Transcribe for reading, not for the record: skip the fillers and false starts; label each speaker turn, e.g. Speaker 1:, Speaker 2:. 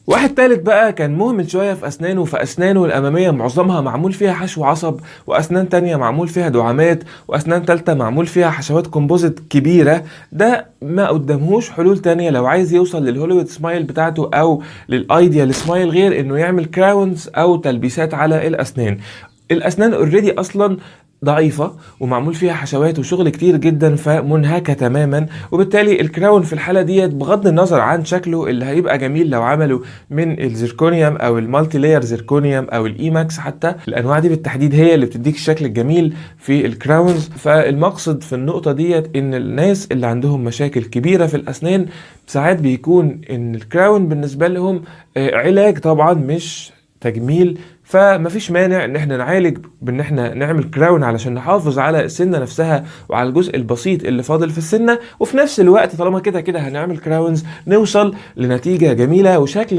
Speaker 1: واحد تالت بقى كان مهمل شوية في أسنانه، فأسنانه الأمامية معظمها معمول فيها حشو عصب، وأسنان تانية معمول فيها دعامات، وأسنان تالتة معمول فيها حشوات كومبوزيت كبيرة. ده ما قدامهوش حلول تانية لو عايز يوصل للهوليوود سمايل بتاعته أو للأيديال سمايل غير إنه يعمل كراونز أو تلبيسات على الأسنان. الأسنان اوريدي أصلا ضعيفة ومعمول فيها حشوات وشغل كتير جدا، فمنهكة تماما. وبالتالي الكراون في الحالة ديت بغض النظر عن شكله اللي هيبقى جميل لو عمله من الزيركونيوم او المالتي لاير زيركونيوم او الايماكس، حتى الانواع دي بالتحديد هي اللي بتديك الشكل الجميل في الكراونز. فالمقصد في النقطة ديت ان الناس اللي عندهم مشاكل كبيرة في الاسنان ساعات بيكون ان الكراون بالنسبة لهم علاج طبعا مش تجميل. فمفيش مانع ان احنا نعالج بان احنا نعمل كراون علشان نحافظ على السنه نفسها وعلى الجزء البسيط اللي فاضل في السنه، وفي نفس الوقت طالما كده كده هنعمل كراونز نوصل لنتيجه جميله وشكل